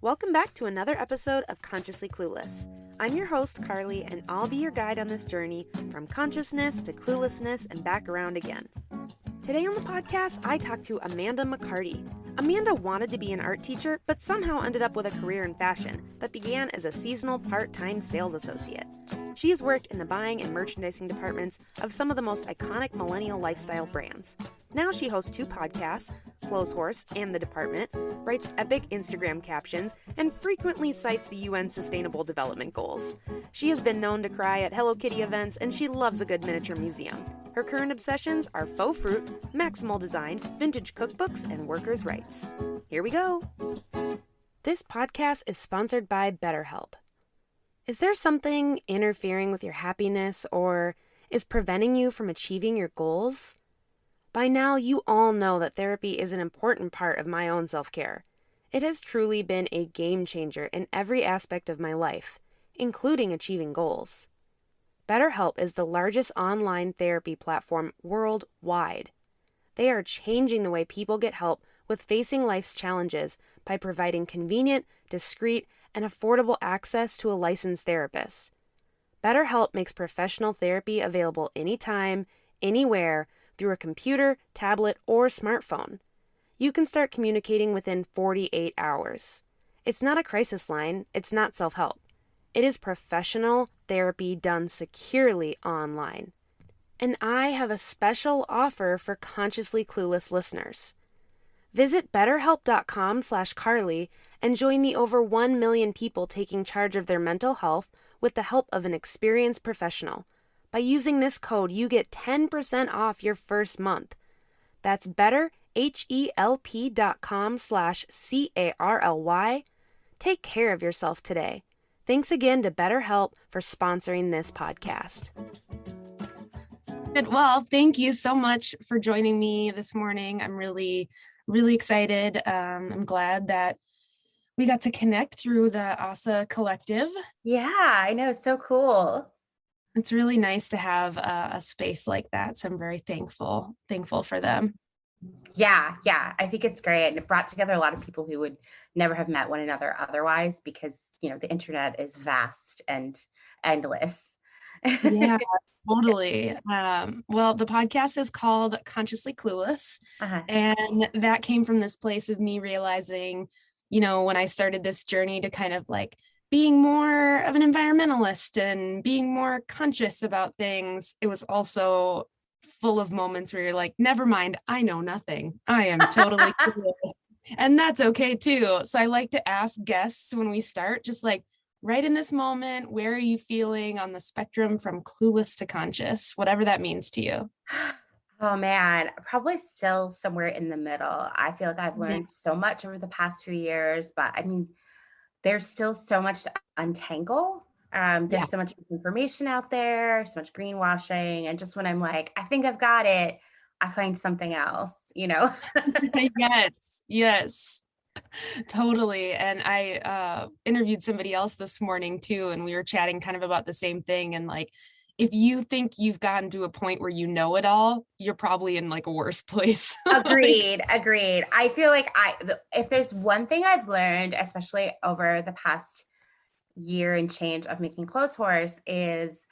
Welcome back to another episode of Consciously Clueless. I'm your host, Carly, and I'll be your guide on this journey from consciousness to cluelessness and back around again. Today on the podcast, I talked to Amanda McCarty. Amanda wanted to be an art teacher, but somehow ended up with a career in fashion that began as a seasonal part-time sales associate. She has worked in the buying and merchandising departments of some of the most iconic millennial lifestyle brands. Now she hosts 2 podcasts, Clothes Horse and The Department, writes epic Instagram captions, and frequently cites the UN Sustainable Development Goals. She has been known to cry at Hello Kitty events, and she loves a good miniature museum. Her current obsessions are faux fruit, maximal design, vintage cookbooks, and workers' rights. Here we go. This podcast is sponsored by BetterHelp. Is there something interfering with your happiness or is preventing you from achieving your goals? By now, you all know that therapy is an important part of my own self-care. It has truly been a game changer in every aspect of my life, including achieving goals. BetterHelp is the largest online therapy platform worldwide. They are changing the way people get help with facing life's challenges by providing convenient, discreet, and affordable access to a licensed therapist. BetterHelp makes professional therapy available anytime, anywhere, through a computer, tablet, or smartphone. You can start communicating within 48 hours. It's not a crisis line, it's not self-help. It is professional therapy done securely online. And I have a special offer for Consciously Clueless listeners. Visit betterhelp.com/Carly and join the over 1 million people taking charge of their mental health with the help of an experienced professional. By using this code, you get 10% off your first month. That's betterhelp.com/CARLY. Take care of yourself today. Thanks again to BetterHelp for sponsoring this podcast. Well, thank you so much for joining me this morning. I'm really excited. I'm glad that we got to connect through the ASA Collective. Yeah, I know. So cool. It's really nice to have a space like that. So I'm very thankful for them. Yeah. I think it's great. And it brought together a lot of people who would never have met one another otherwise because, the internet is vast and endless. Yeah, totally. Well, the podcast is called Consciously Clueless. And that came from this place of me realizing, when I started this journey to kind of like being more of an environmentalist and being more conscious about things, it was also full of moments where you're like, never mind, I know nothing. I am totally clueless. And that's okay too. So I like to ask guests when we start, just like, right in this moment, where are you feeling on the spectrum from clueless to conscious, whatever that means to you? Oh man, probably still somewhere in the middle. I feel like I've learned so much over the past few years, but I mean, there's still so much to untangle. There's so much information out there, so much greenwashing. And just when I'm like, I think I've got it, I find something else, Yes, totally. And I interviewed somebody else this morning too, and we were chatting kind of about the same thing. And like, if you think you've gotten to a point where you know it all, you're probably in like a worse place. Agreed. I feel like if there's one thing I've learned, especially over the past year and change of making Clothes Horse, is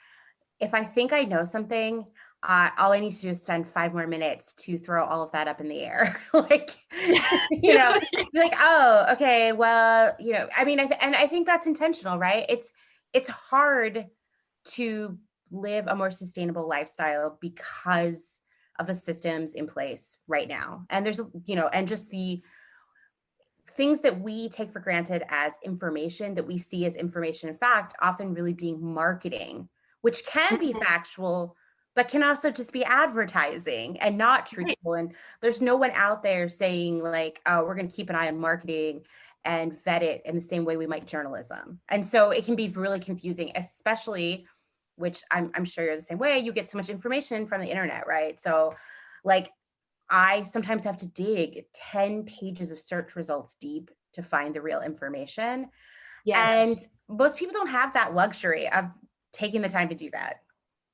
if I think I know something, all I need to do is spend 5 more minutes to throw all of that up in the air. Like, like, oh, okay, well, I mean, I think that's intentional, right? It's hard to live a more sustainable lifestyle because of the systems in place right now. And there's, and just the things that we take for granted as information, that we see as information in fact, often really being marketing, which can be factual, but can also just be advertising and not truthful. And there's no one out there saying like, oh, we're going to keep an eye on marketing and vet it in the same way we might journalism. And so it can be really confusing, especially, which I'm sure you're the same way. You get so much information from the internet, right? So like, I sometimes have to dig 10 pages of search results deep to find the real information. Yes. And most people don't have that luxury of taking the time to do that.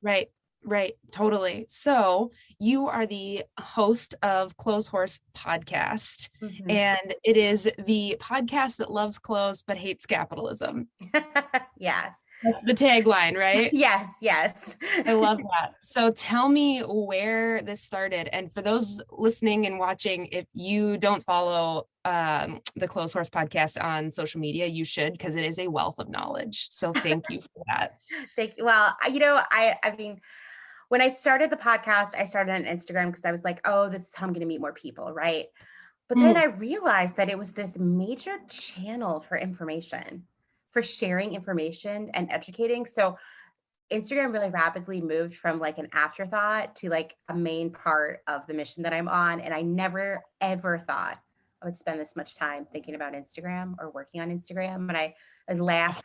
Right. Right, totally. So you are the host of Clothes Horse podcast, Mhm. and it is the podcast that loves clothes but hates capitalism. Yeah. That's the tagline, right? Yes, yes. I love that. So tell me where this started. And for those listening and watching, if you don't follow the Clothes Horse podcast on social media, you should, because it is a wealth of knowledge. So thank you for that. Thank you. Well, I mean, when I started the podcast, I started on Instagram because I was like, oh, this is how I'm going to meet more people, right? But then Mm. I realized that it was this major channel for information, for sharing information and educating. So Instagram really rapidly moved from like an afterthought to like a main part of the mission that I'm on. And I never, ever thought I would spend this much time thinking about Instagram or working on Instagram. And I laugh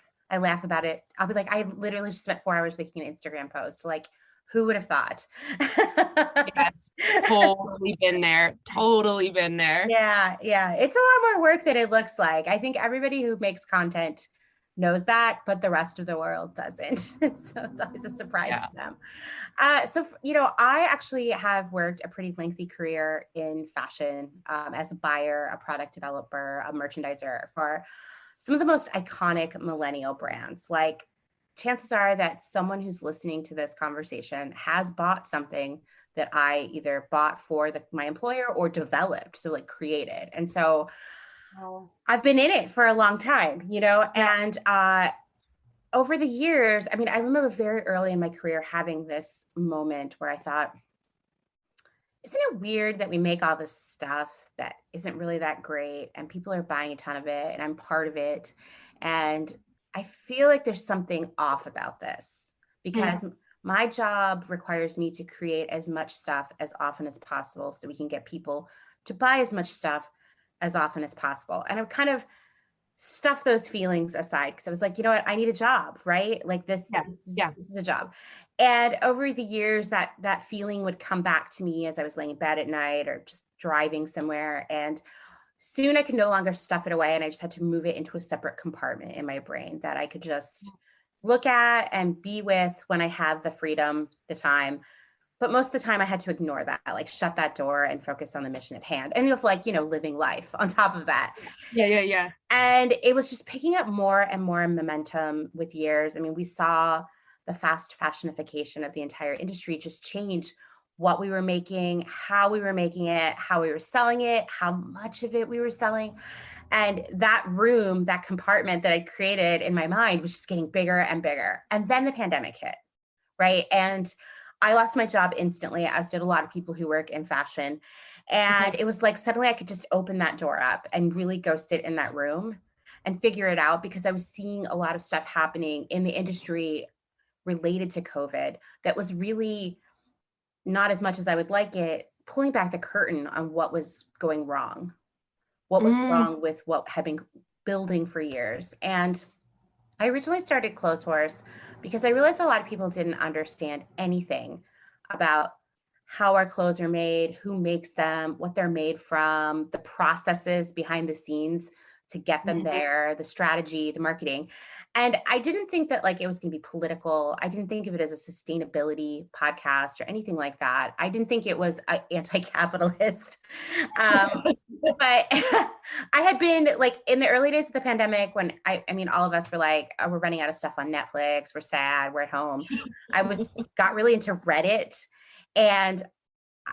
about it. I'll be like, I literally just spent 4 hours making an Instagram post. Like, who would have thought? Yes, totally been there. Totally been there. Yeah, yeah. It's a lot more work than it looks like. I think everybody who makes content knows that, but the rest of the world doesn't. So it's always a surprise Yeah. to them. I actually have worked a pretty lengthy career in fashion as a buyer, a product developer, a merchandiser for some of the most iconic millennial brands. Like, chances are that someone who's listening to this conversation has bought something that I either bought for my employer or developed, so like created. And so Oh. I've been in it for a long time, Yeah. and over the years, I mean, I remember very early in my career having this moment where I thought, isn't it weird that we make all this stuff that isn't really that great and people are buying a ton of it and I'm part of it? And I feel like there's something off about this Mm. because my job requires me to create as much stuff as often as possible so we can get people to buy as much stuff as often as possible. And I've kind of stuff those feelings aside because I was like, you know what, I need a job, right? Like Yeah. Yeah. this is a job. And over the years, that feeling would come back to me as I was laying in bed at night or just driving somewhere. And soon I could no longer stuff it away, and I just had to move it into a separate compartment in my brain that I could just look at and be with when I had the freedom, the time. But most of the time I had to ignore that, like shut that door and focus on the mission at hand. And with like, living life on top of that. Yeah. Yeah. Yeah. And it was just picking up more and more momentum with years. I mean, we saw the fast fashionification of the entire industry just change what we were making, how we were making it, how we were selling it, how much of it we were selling. And that room, that compartment that I created in my mind was just getting bigger and bigger. And then the pandemic hit, right? And I lost my job instantly, as did a lot of people who work in fashion. And Okay. it was like suddenly I could just open that door up and really go sit in that room and figure it out because I was seeing a lot of stuff happening in the industry related to COVID that was really not as much as I would like it, pulling back the curtain on what was going wrong, what was Mm. wrong with what had been building for years. And I originally started Clothes Horse because I realized a lot of people didn't understand anything about how our clothes are made, who makes them, what they're made from, the processes behind the scenes to get them Mhm. there, the strategy, the marketing. And I didn't think that like it was going to be political. I didn't think of it as a sustainability podcast or anything like that. I didn't think it was anti-capitalist. Um, but I had been like in the early days of the pandemic when I mean, all of us were like, oh, we're running out of stuff on Netflix. We're sad. We're at home. Got really into Reddit, and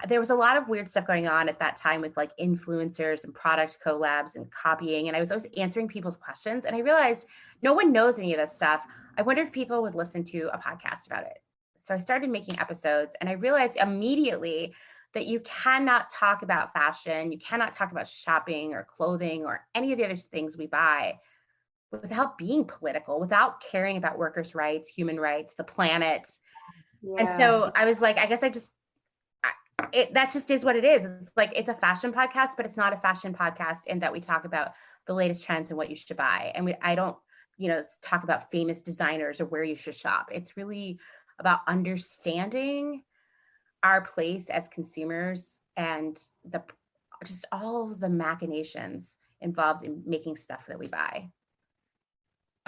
there was a lot of weird stuff going on at that time with like influencers and product collabs and copying. And I was always answering people's questions. And I realized no one knows any of this stuff. I wonder if people would listen to a podcast about it. So I started making episodes, and I realized immediately that you cannot talk about fashion, you cannot talk about shopping or clothing or any of the other things we buy without being political, without caring about workers' rights, human rights, the planet. And Yeah. so I was like, I guess that just is what it is. It's like, it's a fashion podcast, but it's not a fashion podcast in that we talk about the latest trends and what you should buy. And I don't, talk about famous designers or where you should shop. It's really about understanding our place as consumers and just all of the machinations involved in making stuff that we buy.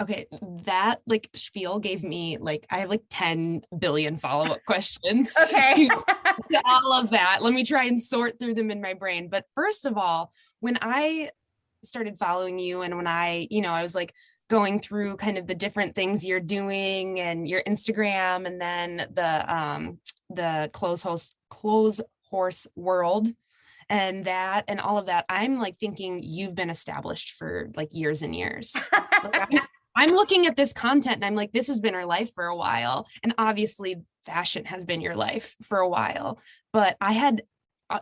Okay, that like spiel gave me like I have like 10 billion follow-up questions Okay. to all of that. Let me try and sort through them in my brain. But first of all, when I started following you and when I was like going through kind of the different things you're doing and your Instagram and then the close horse world and that and all of that, I'm like thinking you've been established for like years and years. Like I'm looking at this content and I'm like, this has been our life for a while. And obviously fashion has been your life for a while, but I had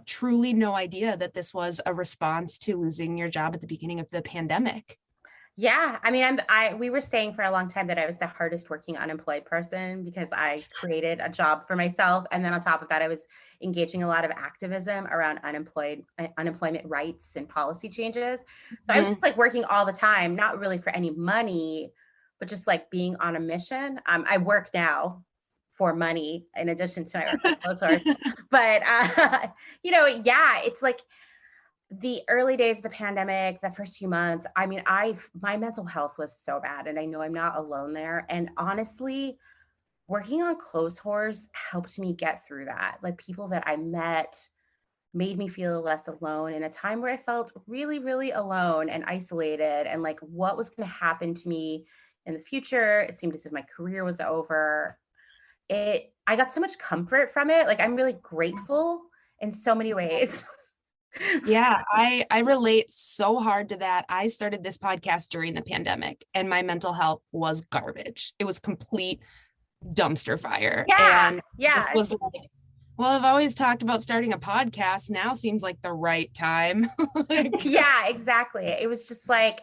truly no idea that this was a response to losing your job at the beginning of the pandemic. Yeah, I mean, we were saying for a long time that I was the hardest working unemployed person because I created a job for myself, and then on top of that, I was engaging a lot of activism around unemployment rights and policy changes. So I was just like working all the time, not really for any money, but just like being on a mission. I work now for money in addition to my work at Clothes Horse, but yeah, it's like the early days of the pandemic, the first few months, I mean, my mental health was so bad, and I know I'm not alone there. And honestly, working on Clothes Horse helped me get through that. Like people that I met made me feel less alone in a time where I felt really, really alone and isolated, and like what was going to happen to me in the future. It seemed as if my career was over. I got so much comfort from it. Like I'm really grateful in so many ways. Yeah, I relate so hard to that. I started this podcast during the pandemic and my mental health was garbage. It was complete dumpster fire. Yeah, And this yeah. was like, well, I've always talked about starting a podcast. Now seems like the right time. Like, Yeah, exactly. It was just like,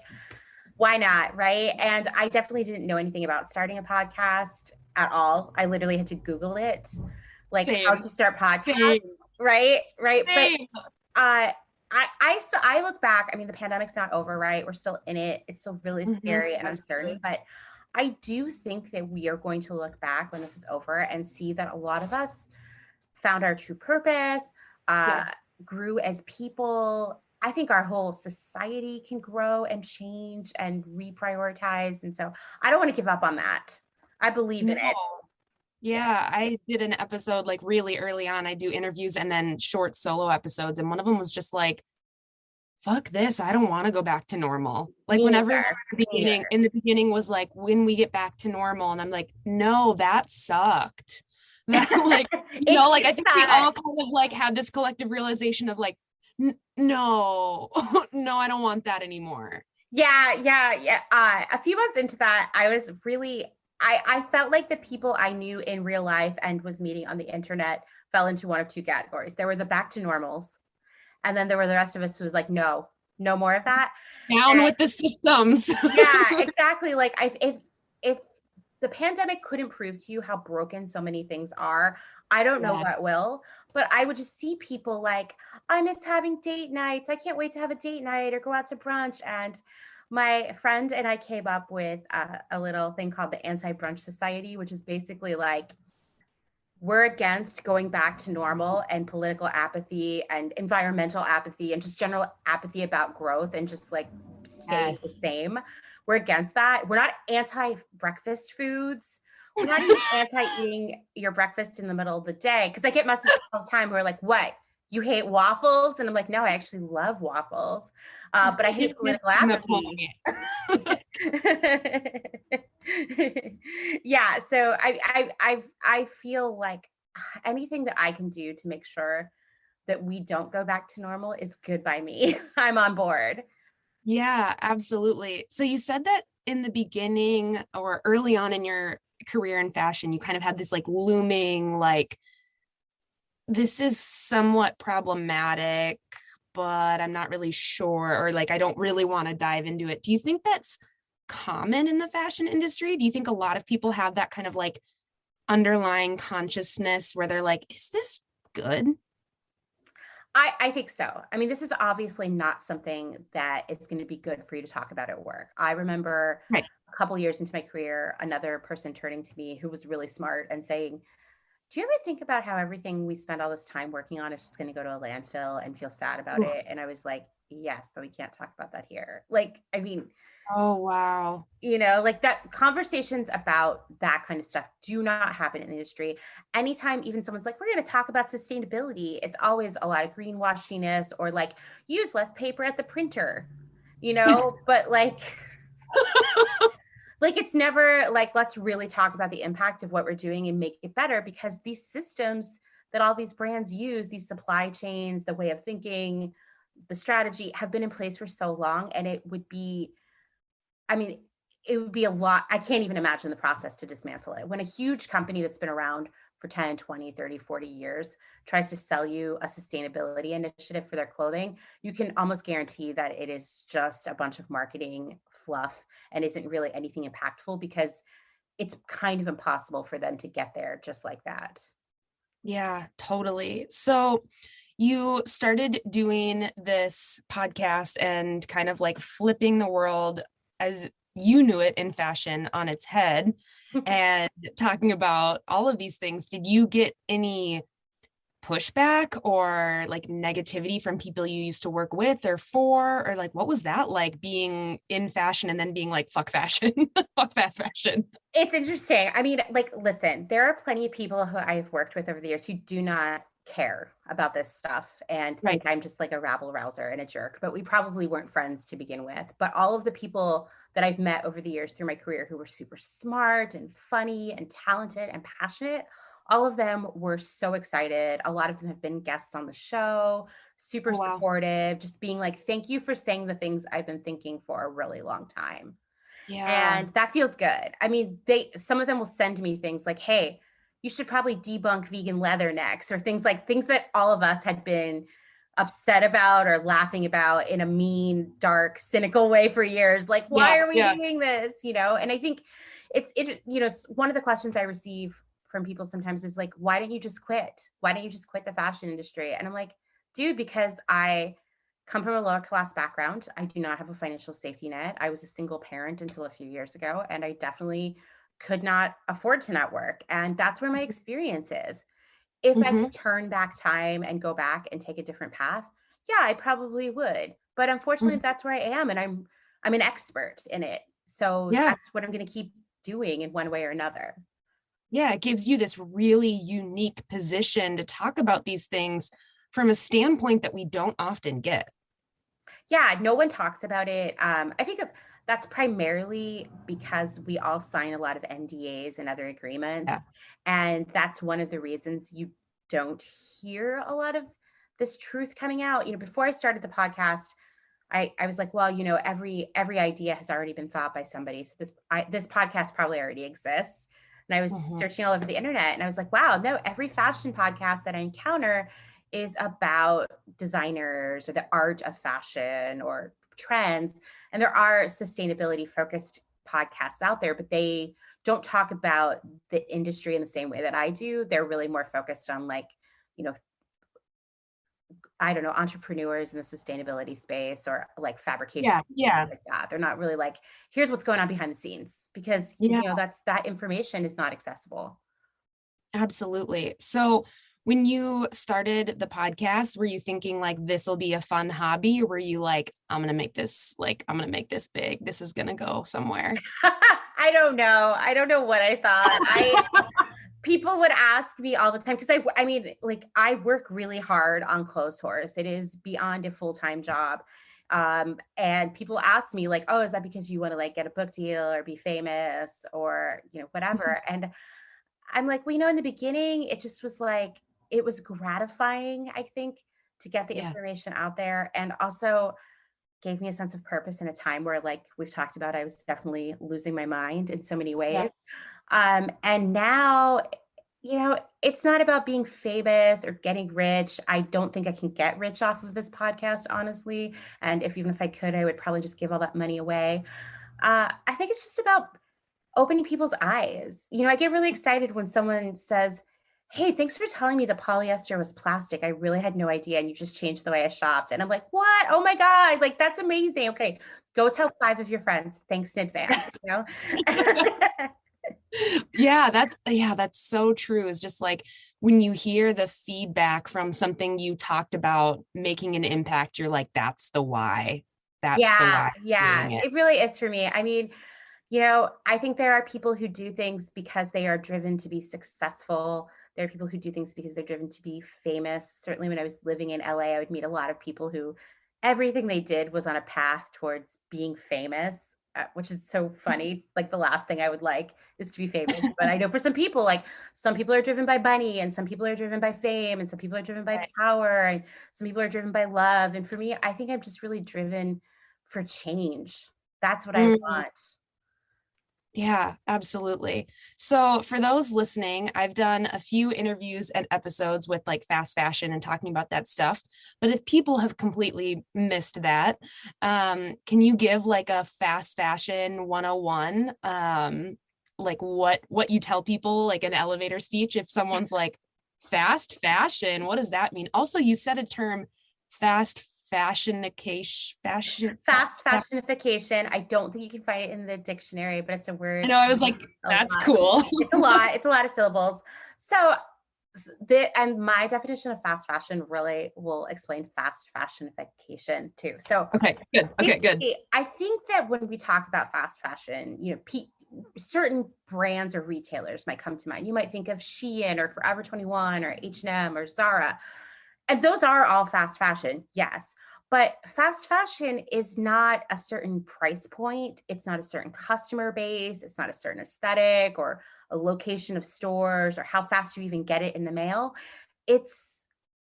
why not? Right. And I definitely didn't know anything about starting a podcast at all. I literally had to Google it, like how same, to start podcasts. same, Right. Right. But same. uh, I look back. I mean, the pandemic's not over, right? We're still in it. It's still really scary and uncertain. But I do think that we are going to look back when this is over and see that a lot of us found our true purpose, uh, Yeah. grew as people. I think our whole society can grow and change and reprioritize. And so I don't want to give up on that. I believe in No. it. Yeah. Yeah, I did an episode like really early on. I do interviews and then short solo episodes. And one of them was just like, fuck this. I don't want to go back to normal. Like Me when everyone neither. Me in the beginning was like, when we get back to normal. And I'm like, no, that sucked. That neither. like, It like I did think we that. all kind of like had this collective realization of like, no, no, I don't want that anymore. Yeah. A few months into that, I was really, I felt like the people I knew in real life and was meeting on the internet fell into one of two categories. There were the back to normals, and then there were the rest of us who was like, no, no more of that. Down with the systems. Yeah, exactly. Like if the pandemic couldn't prove to you how broken so many things are, I don't know Yeah. what will. But I would just see people like, I miss having date nights. I can't wait to have a date night or go out to brunch. And my friend and I came up with a little thing called the Anti-Brunch Society, which is basically like we're against going back to normal and political apathy and environmental apathy and just general apathy about growth and just like staying the Yes. same. We're against that. We're not anti-breakfast foods. We're not even anti-eating your breakfast in the middle of the day. Because I get messages all the time who are like, what? You hate waffles? And I'm like, no, I actually love waffles. But I hate political apathy. Yeah, so I feel like anything that I can do to make sure that we don't go back to normal is good by me. I'm on board. Yeah, absolutely. So you said that in the beginning or early on in your career in fashion, you kind of had this like looming, like, this is somewhat problematic, but I'm not really sure, or like, I don't really want to dive into it. Do you think that's common in the fashion industry? Do you think a lot of people have that kind of like underlying consciousness where they're like, is this good? I think so. I mean, this is obviously not something that it's going to be good for you to talk about at work. I remember Right. a couple years into my career, another person turning to me who was really smart and saying, do you ever think about how everything we spend all this time working on is just going to go to a landfill and feel sad about it? And I was like, yes, but we can't talk about that here. Like, I mean, Oh, wow. like that conversations about that kind of stuff do not happen in the industry. Anytime even someone's like, we're going to talk about sustainability, it's always a lot of greenwashiness or like use less paper at the printer, but like, like it's never like, let's really talk about the impact of what we're doing and make it better, because these systems that all these brands use, these supply chains, the way of thinking, the strategy have been in place for so long. And it would be a lot. I can't even imagine the process to dismantle it. When a huge company that's been around for 10, 20, 30, 40 years tries to sell you a sustainability initiative for their clothing, you can almost guarantee that it is just a bunch of marketing fluff and isn't really anything impactful, because it's kind of impossible for them to get there just like that. Yeah, totally. So you started doing this podcast and kind of like flipping the world as you knew it in fashion on its head and talking about all of these things. Did you get any pushback or like negativity from people you used to work with or for, or like, what was that like being in fashion and then being like, fuck fashion, fuck fast fashion? It's interesting. I mean, like, listen, there are plenty of people who I've worked with over the years who do not care about this stuff and think Right. I'm just like a rabble rouser and a jerk, but we probably weren't friends to begin with. But all of the people that I've met over the years through my career who were super smart and funny and talented and passionate, all of them were so excited. A lot of them have been guests on the show, super Oh, wow. supportive, just being like, thank you for saying the things I've been thinking for a really long time. Yeah. And that feels good. I mean, some of them will send me things like, hey, you should probably debunk vegan leather necks, or things that all of us had been upset about or laughing about in a mean, dark, cynical way for years. Like, Yeah. why are we Yeah. doing this? And I think one of the questions I receive from people sometimes is like, why don't you just quit? Why don't you just quit the fashion industry? And I'm like, dude, because I come from a lower class background. I do not have a financial safety net. I was a single parent until a few years ago, and I definitely could not afford to not work. And that's where my experience is. If I Mm-hmm. could turn back time and go back and take a different path, yeah, I probably would. But unfortunately, that's where I am, and I'm an expert in it. So Yeah. that's what I'm going to keep doing in one way or another. Yeah. It gives you this really unique position to talk about these things from a standpoint that we don't often get. Yeah, no one talks about it. I think that's primarily because we all sign a lot of NDAs and other agreements. Yeah. And that's one of the reasons you don't hear a lot of this truth coming out. Before I started the podcast, I was like, well, every idea has already been thought by somebody. So this podcast probably already exists. And I was Mm-hmm. searching all over the internet, and I was like, wow, no, every fashion podcast that I encounter is about designers or the art of fashion or trends. And there are sustainability focused podcasts out there, but they don't talk about the industry in the same way that I do. They're really more focused on like, you know, I don't know, entrepreneurs in the sustainability space or like fabrication, Yeah. Yeah. like that. They're not really like, here's what's going on behind the scenes, because Yeah. that information is not accessible. Absolutely. So when you started the podcast, were you thinking like this will be a fun hobby, or were you like, I'm gonna make this big. This is gonna go somewhere. I don't know. I don't know what I thought. People would ask me all the time, because I mean, like, I work really hard on Clothes Horse. It is beyond a full-time job. And people ask me like, oh, is that because you want to like get a book deal or be famous or, whatever. And I'm like, well, in the beginning, it just was like, it was gratifying, I think, to get the Yeah. information out there. And also gave me a sense of purpose in a time where, like we've talked about, I was definitely losing my mind in so many ways. And now, it's not about being famous or getting rich. I don't think I can get rich off of this podcast, honestly. And even if I could, I would probably just give all that money away. I think it's just about opening people's eyes. I get really excited when someone says, hey, thanks for telling me the polyester was plastic. I really had no idea. And you just changed the way I shopped. And I'm like, what? Oh my God. Like, that's amazing. Okay. Go tell 5 of your friends. Thanks in advance, That's so true. It's just like when you hear the feedback from something you talked about making an impact, you're like, that's the why. That's the Yeah, why I'm yeah, doing it. it really is for me. I mean, I think there are people who do things because they are driven to be successful. There are people who do things because they're driven to be famous. Certainly, when I was living in LA, I would meet a lot of people who everything they did was on a path towards being famous, which is so funny. Like the last thing I would like is to be famous. But I know for some people, like some people are driven by money, and some people are driven by fame, and some people are driven by Right. power, and some people are driven by love. And for me, I think I'm just really driven for change. That's what I Mm. want. Yeah, absolutely. So, for those listening, I've done a few interviews and episodes with like fast fashion and talking about that stuff. But if people have completely missed that, can you give like a fast fashion 101? Like what you tell people, like an elevator speech, if someone's like, fast fashion, what does that mean? Also, you said a term, fast fashionication, Fast fashionification. I don't think you can find it in the dictionary, but it's a I word know, I was like, a that's lot. cool. It's a lot. It's a lot of syllables. So and my definition of fast fashion really will explain fast fashionification too. So Okay, good. Okay, good. basically, I think that when we talk about fast fashion, certain brands or retailers might come to mind. You might think of Shein or Forever 21 or H&M or Zara. And those are all fast fashion, yes. But fast fashion is not a certain price point. It's not a certain customer base. It's not a certain aesthetic or a location of stores or how fast you even get it in the mail. It's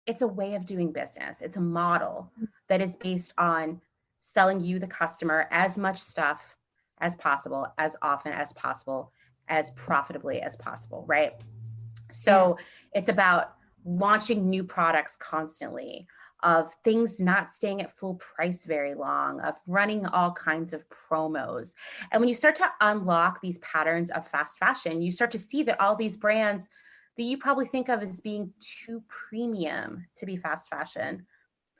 it's a way of doing business. It's a model that is based on selling you, the customer, as much stuff as possible, as often as possible, as profitably as possible, right? Yeah. So it's about launching new products constantly, of things not staying at full price very long, of running all kinds of promos. And when you start to unlock these patterns of fast fashion, you start to see that all these brands that you probably think of as being too premium to be fast fashion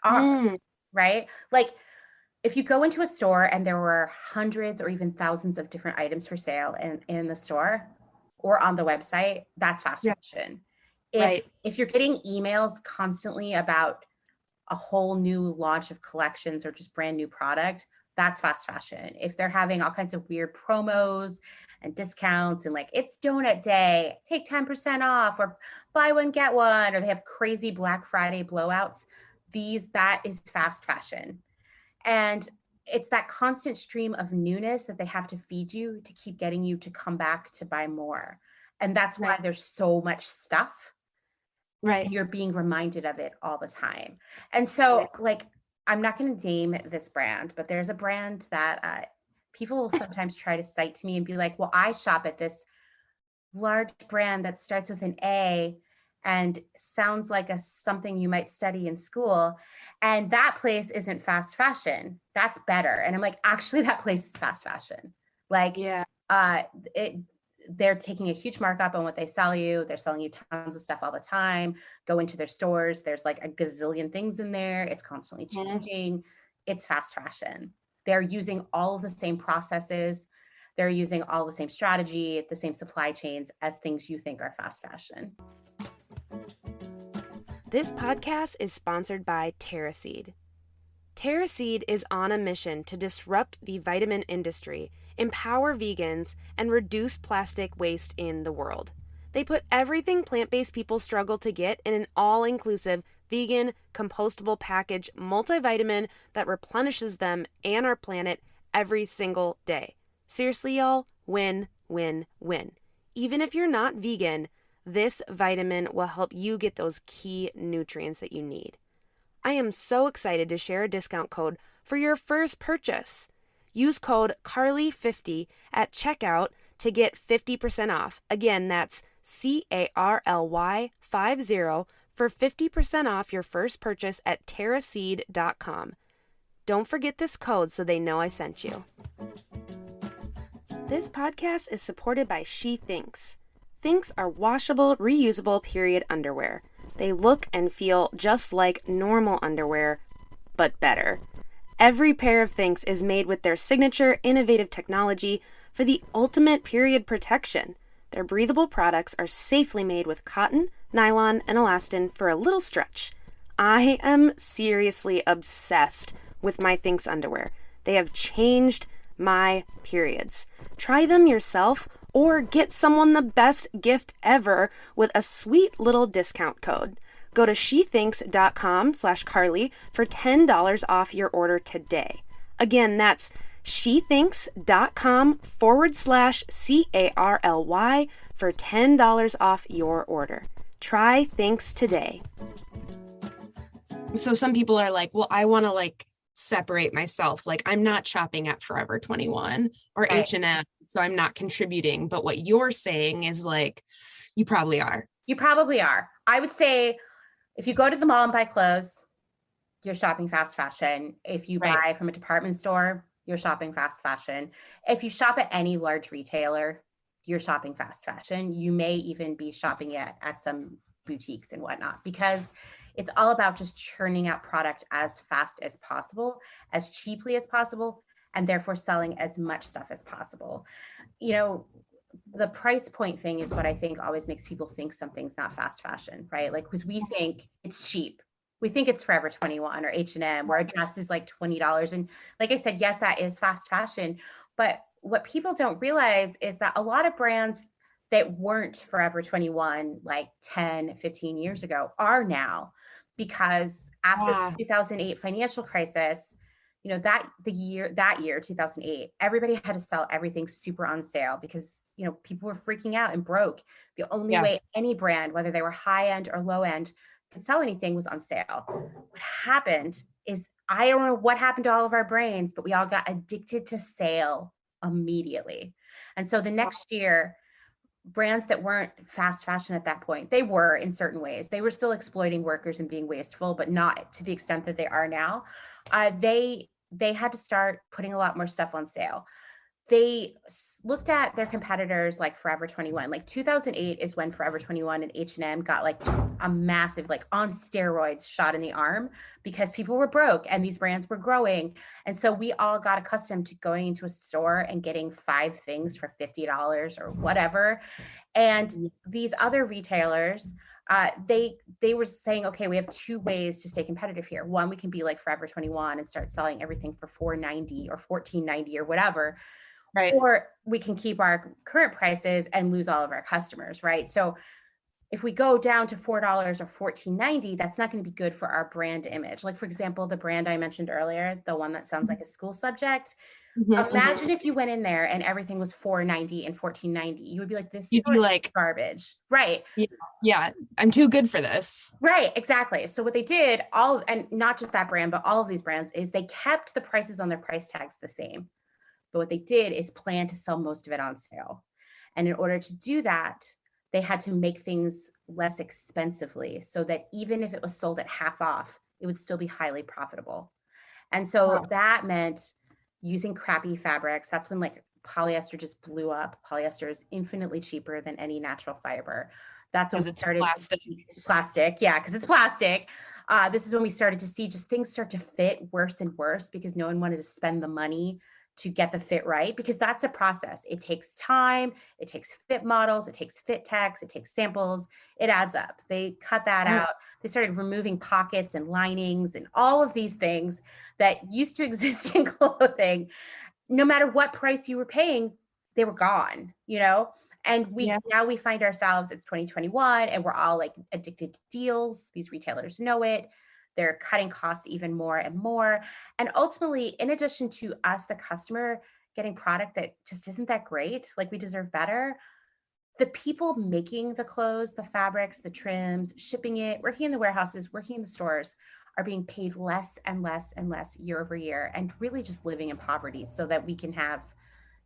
are, Mm, right? Like if you go into a store and there were hundreds or even thousands of different items for sale in the store or on the website, that's fast yeah, fashion. If right. if you're getting emails constantly about a whole new launch of collections or just brand new product, that's fast fashion. If they're having all kinds of weird promos and discounts and like it's donut day, take 10% off or buy one get one, or they have crazy Black Friday blowouts, that is fast fashion. And it's that constant stream of newness that they have to feed you to keep getting you to come back to buy more. And that's why Right. there's so much stuff Right. and you're being reminded of it all the time. And so, Right. like, I'm not going to name this brand, but there's a brand that people will sometimes try to cite to me and be like, well, I shop at this large brand that starts with an A and sounds like something you might study in school. And that place isn't fast fashion. That's better. And I'm like, actually, that place is fast fashion. Like, Yeah. uh, it, they're taking a huge markup on what they sell you. They're selling you tons of stuff all the time. Go into their stores. There's like a gazillion things in there. It's constantly Mhm. changing. It's fast fashion. They're using all of the same processes. They're using all the same strategy, the same supply chains as things you think are fast fashion. This podcast is sponsored by TerraSeed. TerraSeed is on a mission to disrupt the vitamin industry, empower vegans, and reduce plastic waste in the world. They put everything plant-based people struggle to get in an all-inclusive, vegan, compostable package multivitamin that replenishes them and our planet every single day. Seriously, y'all, win, win, win. Even if you're not vegan, this vitamin will help you get those key nutrients that you need. I am so excited to share a discount code for your first purchase. Use code CARLY50 at checkout to get 50% off. Again, that's CARLY50 for 50% off your first purchase at terraseed.com. Don't forget this code so they know I sent you. This podcast is supported by showThanks. Thinks are washable, reusable period underwear. They look and feel just like normal underwear, but better. Every pair of Thinks is made with their signature innovative technology, for the ultimate period protection. Their breathable products are safely made with cotton, nylon, and elastin for a little stretch. I am seriously obsessed with my Thinx underwear. They have changed my periods. Try them yourself or get someone the best gift ever with a sweet little discount code. Go to shewthinks.com/Carly for $10 off your order today. Again, that's shewthinks.com/CARLY for $10 off your order. Try Thinks today. So some people are like, well, I want to like separate myself. Like I'm not shopping at Forever 21 or Right. H&M, so I'm not contributing. But what you're saying is like, you probably are. You probably are. I would say if you go to the mall and buy clothes, you're shopping fast fashion. If you Right. buy from a department store, you're shopping fast fashion. If you shop at any large retailer, you're shopping fast fashion. You may even be shopping at some boutiques and whatnot, because it's all about just churning out product as fast as possible, as cheaply as possible, and therefore selling as much stuff as possible. You know, the price point thing is what I think always makes people think something's not fast fashion, right? Like, because we think it's cheap. We think it's Forever 21 or H&M, where a dress is like $20. And like I said, yes, that is fast fashion. But what people don't realize is that a lot of brands that weren't Forever 21 like 10, 15 years ago are now, because after the 2008 financial crisis, you know, that year 2008, everybody had to sell everything super on sale because, you know, people were freaking out and broke. The only way any brand, whether they were high end or low end, could sell anything was on sale. What happened is, I don't know what happened to all of our brains, but we all got addicted to sale immediately. And so the next year, brands that weren't fast fashion at that point, they were in certain ways. They were still exploiting workers and being wasteful, but not to the extent that they are now. They had to start putting a lot more stuff on sale. They looked at their competitors like Forever 21. Like 2008 is when Forever 21 and H&M got like just a massive, like on steroids shot in the arm, because people were broke and these brands were growing. And so we all got accustomed to going into a store and getting 5 things for $50 or whatever. And these other retailers, they were saying, okay, we have 2 ways to stay competitive here. One, we can be like Forever 21 and start selling everything for $4.90 or $14.90 or whatever. Right. Or we can keep our current prices and lose all of our customers, right? So if we go down to $4 or $14.90, that's not going to be good for our brand image. Like, for example, the brand I mentioned earlier, the one that sounds like a school subject. Imagine if you went in there and everything was $4.90 and $14.90. You would be like, this You'd be like, garbage. Right. Yeah, I'm too good for this. Right, exactly. So what they did, and not just that brand, but all of these brands, is they kept the prices on their price tags the same. But what they did is plan to sell most of it on sale. And in order to do that, they had to make things less expensively so that even if it was sold at half off, it would still be highly profitable. And so that meant using crappy fabrics. That's when like polyester just blew up. Polyester is infinitely cheaper than any natural fiber. That's when it's plastic. Yeah, because it's plastic. This is when we started to see just things start to fit worse and worse, because no one wanted to spend the money to get the fit right, because that's a process. It takes time, it takes fit models, it takes fit techs, it takes samples, it adds up. They cut that out. They started removing pockets and linings and all of these things that used to exist in clothing. No matter what price you were paying, they were gone, you know? And now we find ourselves, it's 2021 and we're all like addicted to deals. These retailers know it. They're cutting costs even more and more. And ultimately, in addition to us, the customer, getting product that just isn't that great, like we deserve better, the people making the clothes, the fabrics, the trims, shipping it, working in the warehouses, working in the stores, are being paid less and less and less year over year, and really just living in poverty so that we can have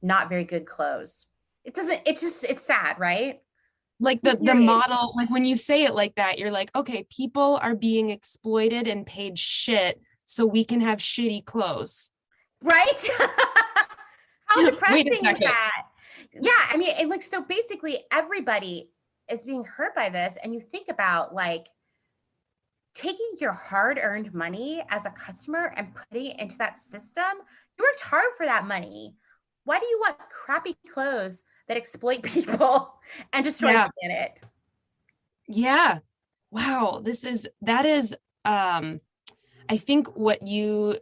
not very good clothes. It's sad, right? Like the model, like when you say it like that, you're like, okay, people are being exploited and paid shit so we can have shitty clothes. Right? How depressing is that? Yeah, I mean, and like, so basically everybody is being hurt by this. And you think about like taking your hard-earned money as a customer and putting it into that system. You worked hard for that money. Why do you want crappy clothes that exploit people and destroy Yeah. the planet? Yeah. Wow. That is, I think what you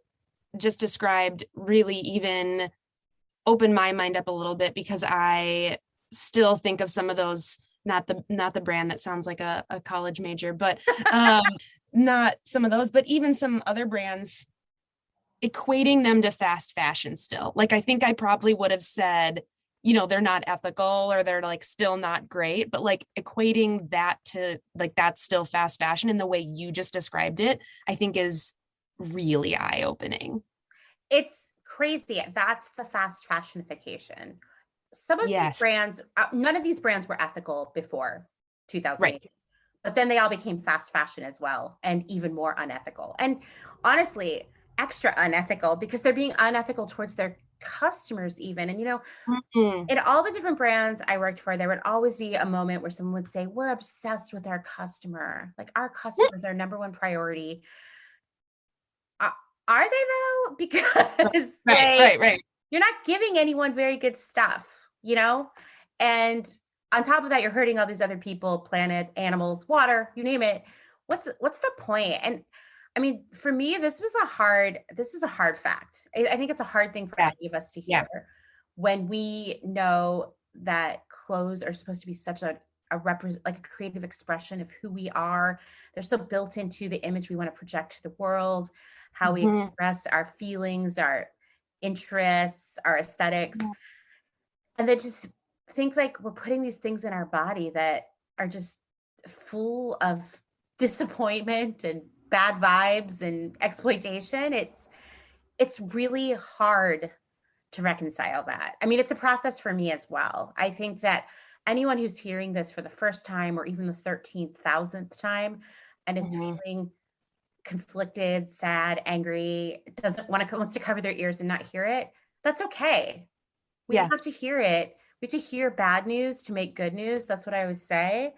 just described really even opened my mind up a little bit, because I still think of some of those, not the brand that sounds like a college major, but not some of those, but even some other brands, equating them to fast fashion still. Like, I think I probably would have said, they're not ethical, or they're like still not great, but like equating that to like that's still fast fashion in the way you just described it, I think is really eye-opening. It's crazy. That's the fast fashionification. Some of these Yes. brands, none of these brands were ethical before 2008, Right. but then they all became fast fashion as well, and even more unethical. And honestly, extra unethical, because they're being unethical towards their customers even. And Mhm. in all the different brands I worked for, there would always be a moment where someone would say, "We're obsessed with our customer. Like, our customers are number one priority." Uh, are they though? Right, Because right, like, right, right. you're not giving anyone very good stuff. And on top of that, you're hurting all these other people, planet, animals, water, you name it. What's the point? And I mean, for me, this is a hard fact. I think it's a hard thing for Yeah, any of us to yeah. hear when we know that clothes are supposed to be such like a creative expression of who we are. They're so built into the image we want to project to the world, how we Mhm. express our feelings, our interests, our aesthetics. And then just think like we're putting these things in our body that are just full of disappointment and bad vibes and exploitation. It's really hard to reconcile that. I mean, it's a process for me as well. I think that anyone who's hearing this for the first time, or even the 13,000th time, and is Mhm. feeling conflicted, sad, angry, doesn't want to wants to cover their ears and not hear it, that's okay. We don't Yeah. have to hear it. We have to hear bad news to make good news. That's what I always say.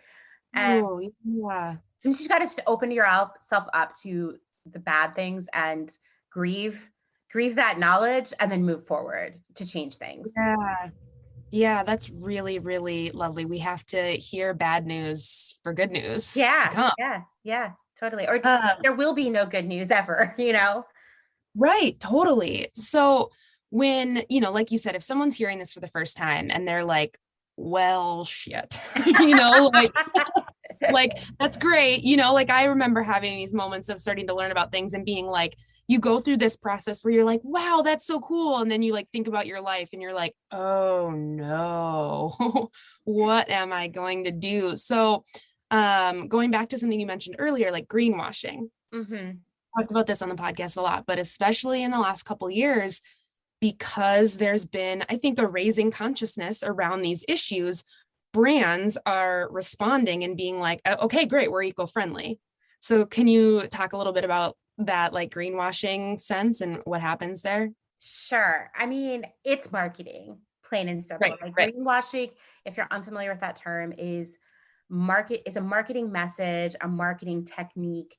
And Oh, yeah. sometimes you got to open yourself up to the bad things and grieve, grieve that knowledge, and then move forward to change things. Yeah. Yeah, that's really, really lovely. We have to hear bad news for good news to Yeah, come. yeah, yeah, totally. Or Um, there will be no good news ever. right, totally. So when, like you said, if someone's hearing this for the first time and they're like, well, shit, like that's great, like I remember having these moments of starting to learn about things and being like, you go through this process where you're like, wow, that's so cool, and then you like think about your life and you're like, oh no, what am I going to do? So going back to something you mentioned earlier, like greenwashing, Hmm. talked about this on the podcast a lot, but especially in the last couple of years, because there's been, I think, a raising consciousness around these issues, brands are responding and being like, okay, great, we're eco-friendly. So can you talk a little bit about that, like greenwashing sense and what happens there? Sure. I mean, it's marketing, plain and simple. Right, Like right. greenwashing, if you're unfamiliar with that term, is a marketing message, a marketing technique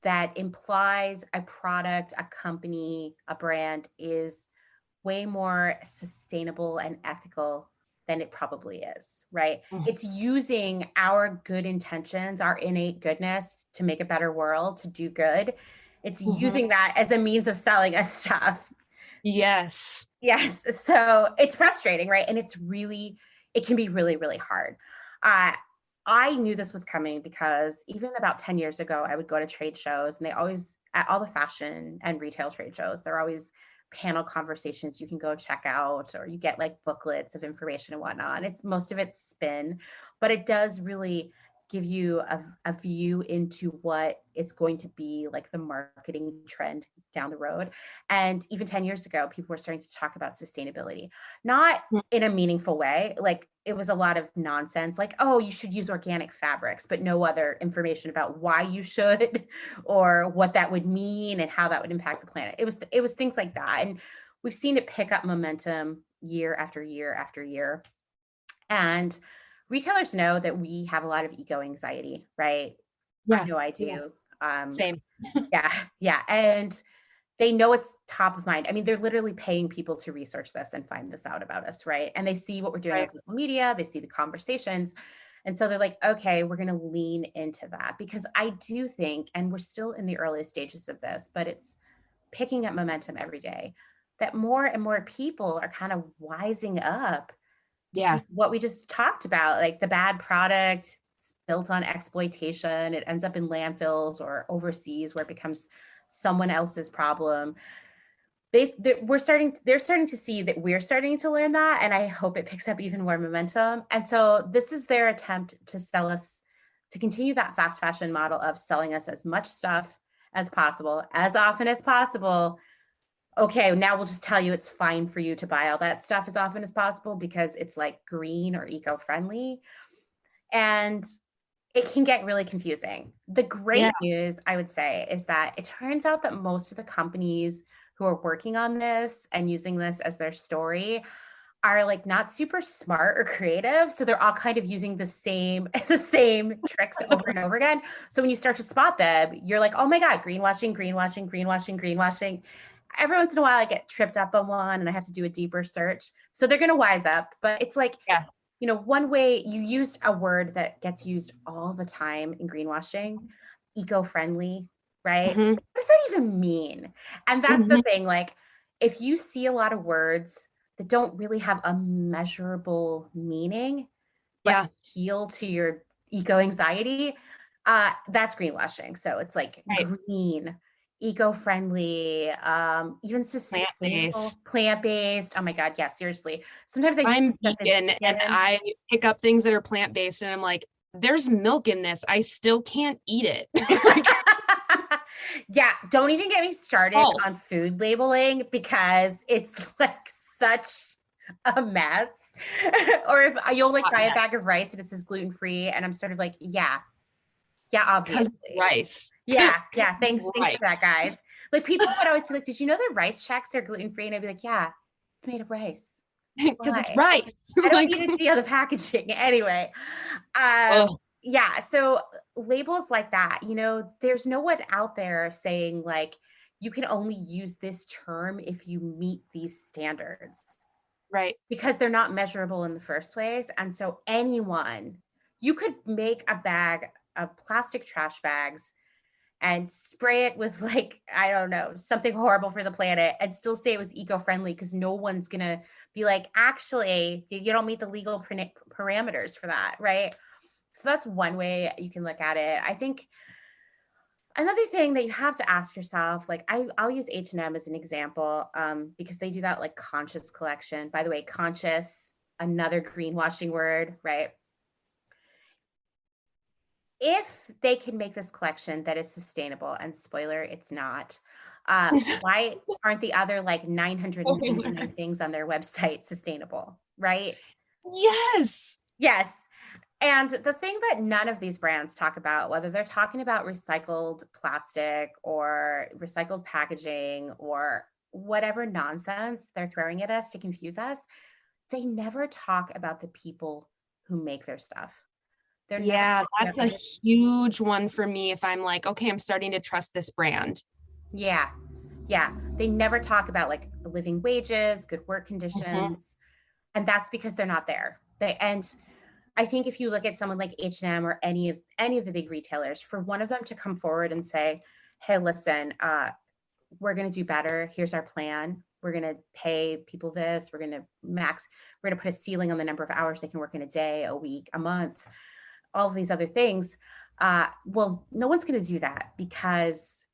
that implies a product, a company, a brand is way more sustainable and ethical than it probably is, right? Mhm. It's using our good intentions, our innate goodness to make a better world, to do good. It's Mhm. using that as a means of selling us stuff. Yes. Yes. So it's frustrating, right? And it can be really, really hard. Uh, I knew this was coming because even about 10 years ago, I would go to trade shows, and at all the fashion and retail trade shows, there are always panel conversations you can go check out, or you get like booklets of information and whatnot. Most of it's spin, but it does really give you a view into what is going to be like the marketing trend down the road. And even 10 years ago, people were starting to talk about sustainability, not in a meaningful way. Like, it was a lot of nonsense, like, oh, you should use organic fabrics, but no other information about why you should or what that would mean and how that would impact the planet. It was things like that. And we've seen it pick up momentum year after year after year. And retailers know that we have a lot of eco anxiety, right? I Yeah. know I Yeah. do. Same. Yeah, yeah. And they know it's top of mind. I mean, they're literally paying people to research this and find this out about us, right? And they see what we're doing on Right. social media, they see the conversations. And so they're like, okay, we're going to lean into that, because I do think, and we're still in the early stages of this, but it's picking up momentum every day, that more and more people are kind of wising up Yeah. to what we just talked about, like the bad product built on exploitation. It ends up in landfills or overseas where it becomes someone else's problem. They're starting to see that we're starting to learn that, and I hope it picks up even more momentum. And so this is their attempt to sell us, to continue that fast fashion model of selling us as much stuff as possible, as often as possible. Okay, now we'll just tell you it's fine for you to buy all that stuff as often as possible because it's like green or eco-friendly. And it can get really confusing. The great news, I would say, is that it turns out that most of the companies who are working on this and using this as their story are like not super smart or creative. So they're all kind of using the same tricks over and over again. So when you start to spot them, you're like, oh my God, greenwashing, greenwashing, greenwashing, greenwashing. Every once in a while I get tripped up on one and I have to do a deeper search. So they're gonna wise up. But it's like, one way you used a word that gets used all the time in greenwashing, eco-friendly, right? Mm-hmm. What does that even mean? And that's the thing, like, if you see a lot of words that don't really have a measurable meaning, but appeal to your eco-anxiety, that's greenwashing. So it's like green, eco-friendly, even sustainable, Plant-based. plant-based. Oh my God, yeah, seriously. Sometimes I'm vegan and I pick up things that are plant-based and I'm like, there's milk in this. I still can't eat it. Yeah, don't even get me started on food labeling, because it's like such a mess. Or if you'll like buy a bag of rice and it says gluten-free, and I'm sort of like, yeah, obviously. Rice. Yeah, thanks for that, guys. Like, people would always be like, did you know that rice Chex are gluten-free? And I'd be like, yeah, it's made of rice. Because it's rice. I don't need to see on the packaging anyway. Yeah, so labels like that, there's no one out there saying like, you can only use this term if you meet these standards. Right. Because they're not measurable in the first place. And so you could make a bag of plastic trash bags and spray it with, like, I don't know, something horrible for the planet, and still say it was eco-friendly, because no one's going to be like, actually, you don't meet the legal parameters for that, right? So that's one way you can look at it. I think another thing that you have to ask yourself, like, I'll use H&M as an example, because they do that like conscious collection. By the way, conscious, another greenwashing word, right? If they can make this collection that is sustainable, and spoiler, it's not, why aren't the other like 999 things on their website sustainable, right? Yes. And the thing that none of these brands talk about, whether they're talking about recycled plastic or recycled packaging or whatever nonsense they're throwing at us to confuse us, they never talk about the people who make their stuff. That's a huge one for me. If I'm like, okay, I'm starting to trust this brand. Yeah. They never talk about like living wages, good work conditions. And that's because they're not there. And I think if you look at someone like H&M or any of the big retailers, for one of them to come forward and say, hey, listen, we're going to do better. Here's our plan. We're going to pay people this. We're going to put a ceiling on the number of hours they can work in a day, a week, a month, all of these other things. Well, no one's going to do that, because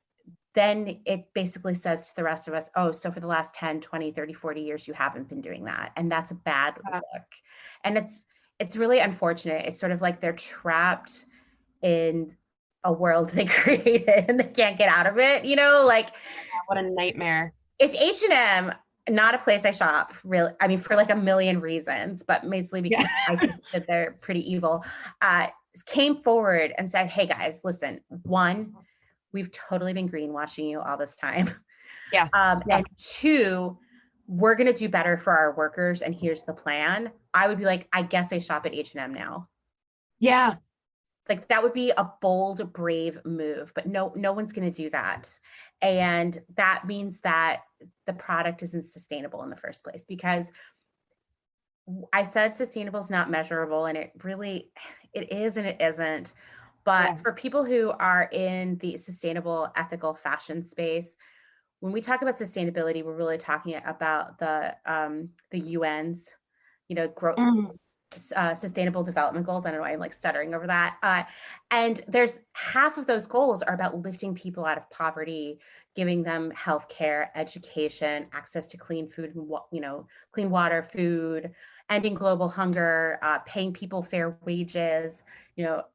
then it basically says to the rest of us, oh, so for the last 10, 20, 30, 40 years, you haven't been doing that. And that's a bad look. And it's really unfortunate. It's sort of like they're trapped in a world they created and they can't get out of it, like, what a nightmare. If H&M, not a place I shop, really, I mean, for like a million reasons, but mostly because I think that they're pretty evil, came forward and said, hey guys, listen, one, we've totally been greenwashing you all this time. And two, we're going to do better for our workers, and here's the plan. I would be like, I guess I shop at H&M now. Yeah. Like that would be a bold, brave move, but no one's going to do that. And that means that the product isn't sustainable in the first place, because I said sustainable is not measurable, and it is and it isn't. But for people who are in the sustainable, ethical fashion space, when we talk about sustainability, we're really talking about the UN's, sustainable development goals. I don't know why I'm like stuttering over that. And there's half of those goals are about lifting people out of poverty, giving them healthcare, education, access to clean food, and clean water, food, ending global hunger, paying people fair wages,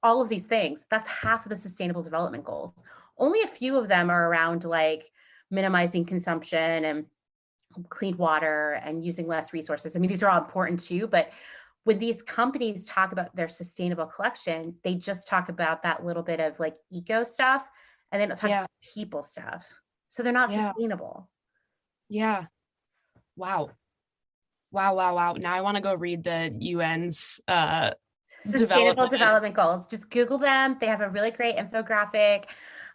all of these things. That's half of the sustainable development goals. Only a few of them are around like minimizing consumption and clean water and using less resources. I mean, these are all important too, but when these companies talk about their sustainable collection, they just talk about that little bit of like eco stuff, and they don't talk about people stuff. So they're not sustainable. Yeah. Wow. Now I want to go read the UN's Sustainable development goals. Just Google them. They have a really great infographic.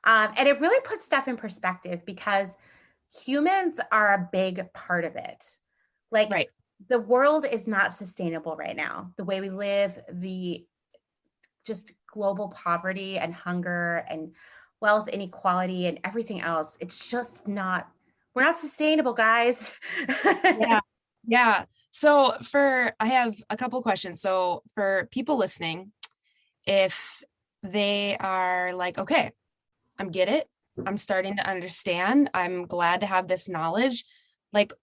And it really puts stuff in perspective, because humans are a big part of it. Like the world is not sustainable right now. The way we live, the just global poverty and hunger and wealth inequality and everything else. It's just not, we're not sustainable, guys. Yeah. So I have a couple questions. So for people listening, if they are like, okay, get it, I'm starting to understand, I'm glad to have this knowledge. Like,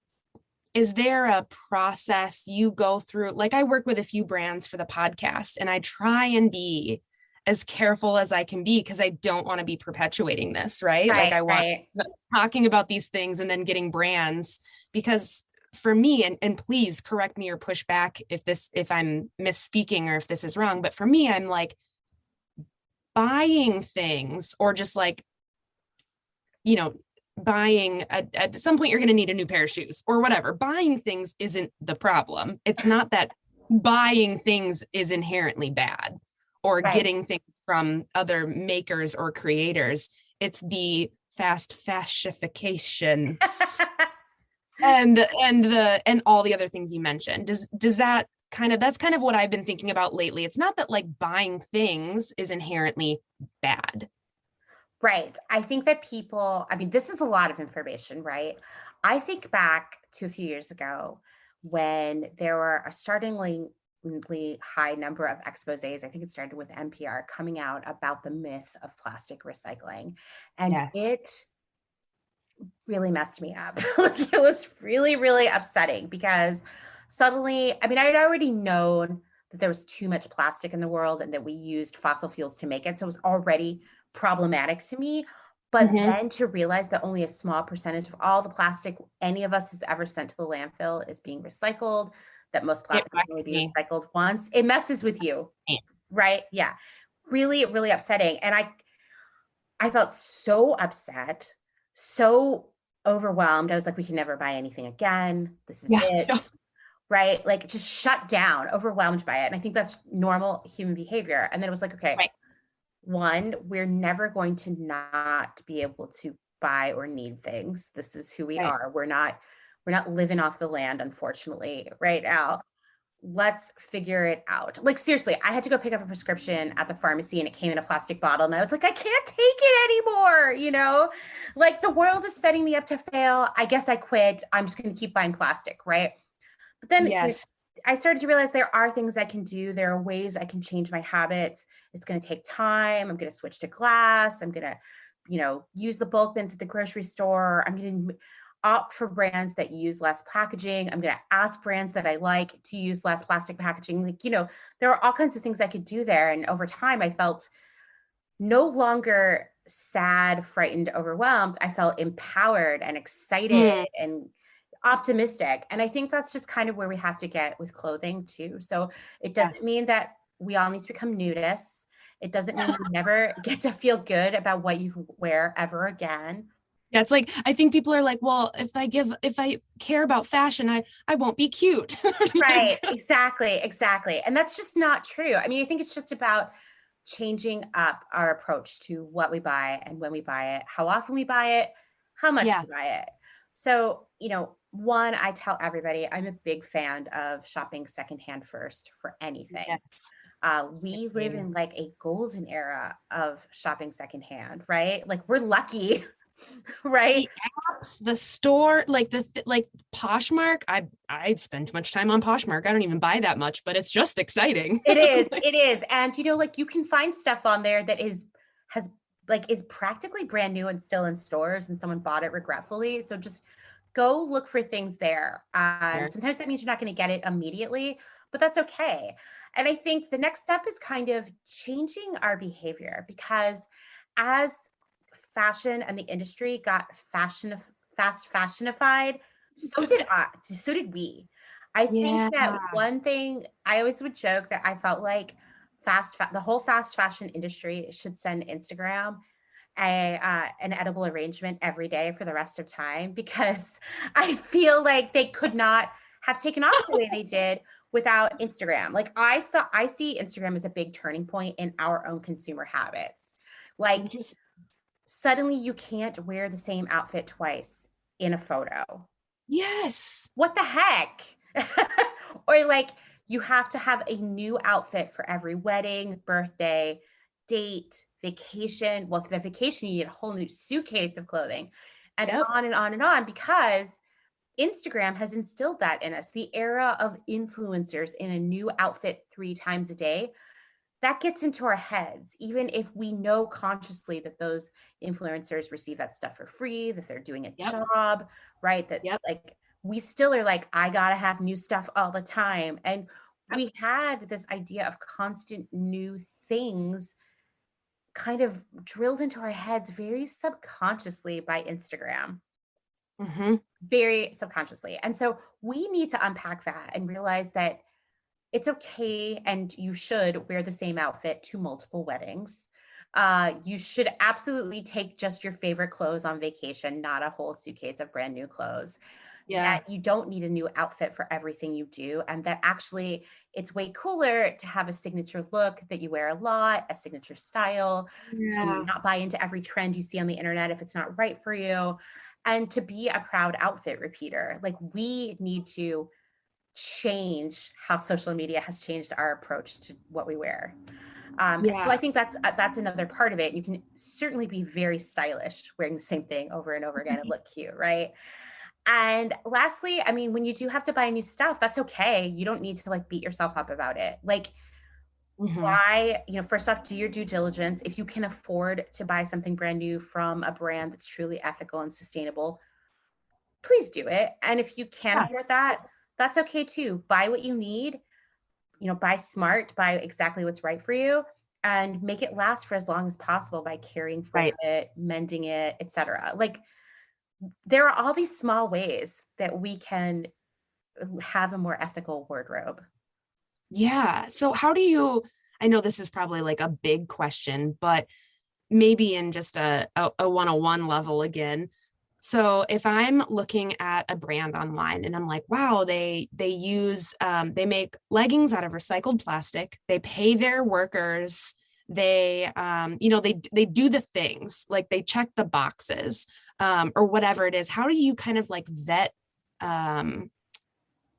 is there a process you go through? Like, I work with a few brands for the podcast, and I try and be as careful as I can be, because I don't want to be perpetuating this, right? Like I want talking about these things and then getting brands, because for me, and please correct me or push back if I'm misspeaking or if this is wrong, but for me, I'm like, buying things, or just like, buying at some point you're going to need a new pair of shoes or whatever. Buying things isn't the problem. It's not that buying things is inherently bad, or getting things from other makers or creators. It's the fast fashification and all the other things you mentioned. Does that that's kind of what I've been thinking about lately. It's not that like buying things is inherently bad. Right. I think that this is a lot of information, right? I think back to a few years ago when there were a startlingly high number of exposés. I think it started with NPR coming out about the myth of plastic recycling. And it really messed me up. Like, it was really, really upsetting, because suddenly, I'd already known that there was too much plastic in the world and that we used fossil fuels to make it. So it was already problematic to me. But then to realize that only a small percentage of all the plastic any of us has ever sent to the landfill is being recycled, that most plastic can only be recycled once, it messes with you. Right? Yeah. Really, really upsetting. And I felt so upset, so overwhelmed. I was like, we can never buy anything again. This is it. Right? Like, just shut down, overwhelmed by it. And I think that's normal human behavior. And then it was like, okay, one, we're never going to not be able to buy or need things. This is who we are. We're not living off the land, unfortunately, right now. Let's figure it out. Like, seriously, I had to go pick up a prescription at the pharmacy, and it came in a plastic bottle. And I was like, I can't take it anymore. Like, the world is setting me up to fail. I guess I quit. I'm just going to keep buying plastic. Right. But then I started to realize there are things I can do. There are ways I can change my habits. It's going to take time. I'm going to switch to glass. I'm going to, use the bulk bins at the grocery store. I'm going to opt for brands that use less packaging. I'm going to ask brands that I like to use less plastic packaging. Like, there are all kinds of things I could do there. And over time, I felt no longer sad, frightened, overwhelmed. I felt empowered and excited and optimistic. And I think that's just kind of where we have to get with clothing too. So it doesn't mean that we all need to become nudists. It doesn't mean you never get to feel good about what you wear ever again. Yeah, it's like, I think people are like, well, if I care about fashion, I won't be cute. Right. Exactly. And that's just not true. I think it's just about changing up our approach to what we buy and when we buy it, how often we buy it, how much Yeah. we buy it. So, one, I tell everybody I'm a big fan of shopping secondhand first for anything. Yes. We live Same. in like a golden era of shopping secondhand, right? Like we're lucky, right? The apps, the store, like like Poshmark. I spend too much time on Poshmark. I don't even buy that much, but it's just exciting. It is, it is. And like you can find stuff on there that is practically brand new and still in stores and someone bought it regretfully. So just go look for things there. Sure. Sometimes that means you're not going to get it immediately, but that's okay. And I think the next step is kind of changing our behavior, because as fashion and the industry got fashionified, so did we. I think Yeah. that one thing I always would joke that I felt like the whole fast fashion industry should send Instagram an edible arrangement every day for the rest of time, because I feel like they could not have taken off the way they did without Instagram. Like I see Instagram as a big turning point in our own consumer habits. Like suddenly you can't wear the same outfit twice in a photo. Yes. What the heck? Or like you have to have a new outfit for every wedding, birthday, date, vacation. Well, for the vacation, you get a whole new suitcase of clothing, and on and on and on, because Instagram has instilled that in us. The era of influencers in a new outfit 3 times a day, that gets into our heads, even if we know consciously that those influencers receive that stuff for free, that they're doing a job, right? That like we still are like, I gotta have new stuff all the time. And we had this idea of constant new things kind of drilled into our heads very subconsciously by Instagram. Very subconsciously. And so we need to unpack that and realize that it's okay, and you should wear the same outfit to multiple weddings. You should absolutely take just your favorite clothes on vacation, not a whole suitcase of brand new clothes. That you don't need a new outfit for everything you do, and that actually it's way cooler to have a signature look that you wear a lot, a signature style, to not buy into every trend you see on the internet if it's not right for you, and to be a proud outfit repeater. Like we need to change how social media has changed our approach to what we wear. So I think that's another part of it. You can certainly be very stylish wearing the same thing over and over again and look cute, right? And lastly, I mean, when you do have to buy new stuff, that's okay. You don't need to like beat yourself up about it. Like why, first off, do your due diligence. If you can afford to buy something brand new from a brand that's truly ethical and sustainable, please do it. And if you can't afford that, that's okay too. Buy what you need, buy smart, buy exactly what's right for you, and make it last for as long as possible by caring for it, mending it, etc. Like there are all these small ways that we can have a more ethical wardrobe. Yeah. So how do you, I know this is probably like a big question, but maybe in just a 101 level again. So if I'm looking at a brand online and I'm like, wow, they use they make leggings out of recycled plastic. They pay their workers. They they do the things, like they check the boxes or whatever it is. How do you kind of like vet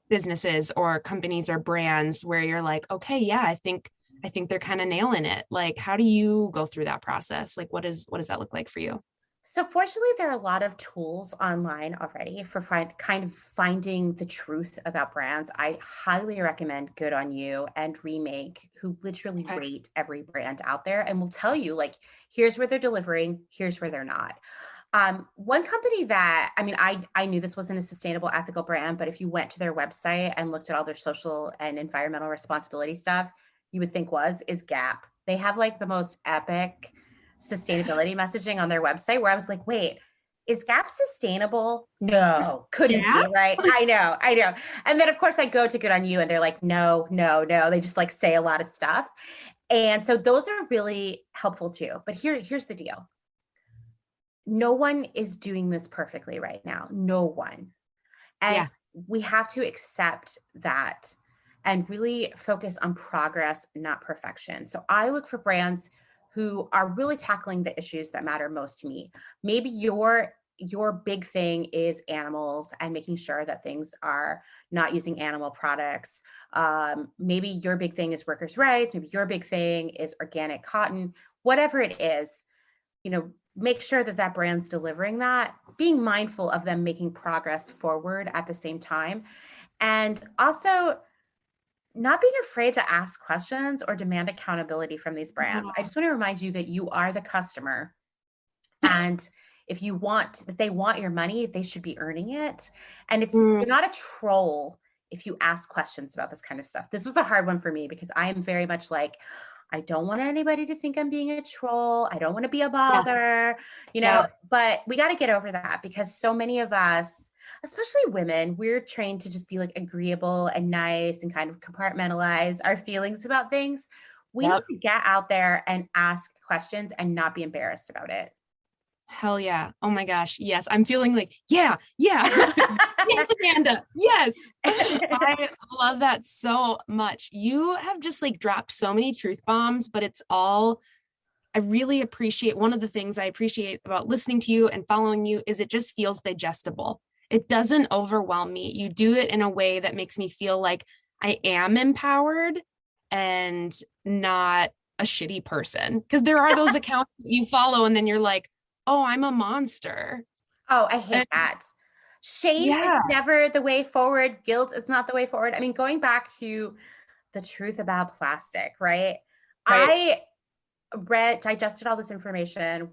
businesses or companies or brands where you're like, okay, yeah, I think they're kind of nailing it. Like, how do you go through that process? Like, what does that look like for you? So fortunately, there are a lot of tools online already for kind of finding the truth about brands. I highly recommend Good on You and Remake, who literally rate every brand out there and will tell you, like, here's where they're delivering, here's where they're not. One company that, I mean, I knew this wasn't a sustainable, ethical brand, but if you went to their website and looked at all their social and environmental responsibility stuff, you would think is Gap. They have like the most epic sustainability messaging on their website, where I was like, wait, is Gap sustainable? No, couldn't be, right? I know. And then of course I go to Good on You and they're like, no. They just like say a lot of stuff. And so those are really helpful too. But here's the deal. No one is doing this perfectly right now. No one. And we have to accept that. and really focus on progress, not perfection. So I look for brands who are really tackling the issues that matter most to me. Maybe your big thing is animals and making sure that things are not using animal products. Maybe your big thing is workers' rights. Maybe your big thing is organic cotton. Whatever it is, make sure that that brand's delivering that, being mindful of them making progress forward at the same time. And also not being afraid to ask questions or demand accountability from these brands. I just want to remind you that you are the customer. And if they want your money, they should be earning it. And you're not a troll if you ask questions about this kind of stuff. This was a hard one for me because I am very much like, I don't want anybody to think I'm being a troll. I don't want to be a bother, but we got to get over that because so many of us, especially women, we're trained to just be like agreeable and nice and kind of compartmentalize our feelings about things. We need to get out there and ask questions and not be embarrassed about it. Hell yeah. Oh my gosh. Yes. I'm feeling like, yeah. Yes, Amanda. Yes. I love that so much. You have just like dropped so many truth bombs, but it's all, I really appreciate, one of the things I appreciate about listening to you and following you is it just feels digestible. It doesn't overwhelm me. You do it in a way that makes me feel like I am empowered and not a shitty person. Because there are those accounts that you follow and then you're like, oh, I'm a monster. Oh, I hate that. Shame is never the way forward. Guilt is not the way forward. I mean, going back to the truth about plastic, right? I digested all this information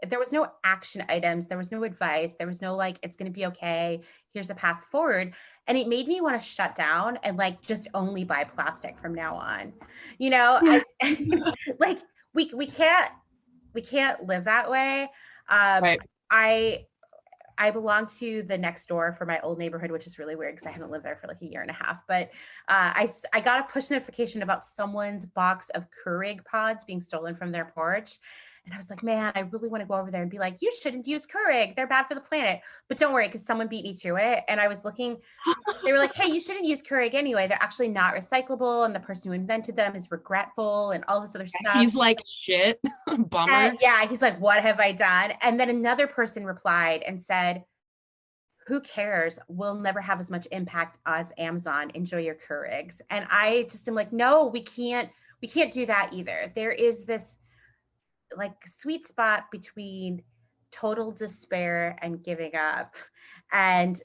there was no action items. There was no advice. There was no like, it's going to be okay. Here's a path forward. And it made me want to shut down and like, just only buy plastic from now on, like we can't live that way. I belong to the next door for my old neighborhood, which is really weird because I haven't lived there for like a year and a half. But I got a push notification about someone's box of Keurig pods being stolen from their porch. And I was like, man, I really want to go over there and be like, you shouldn't use Keurig. They're bad for the planet. But don't worry, because someone beat me to it. And I was looking, they were like, hey, you shouldn't use Keurig anyway. They're actually not recyclable. And the person who invented them is regretful and all this other stuff. He's like, shit, bummer. He's like, what have I done? And then another person replied and said, who cares? We'll never have as much impact as Amazon. Enjoy your Keurigs. And I just am like, no, we can't do that either. There is this like sweet spot between total despair and giving up and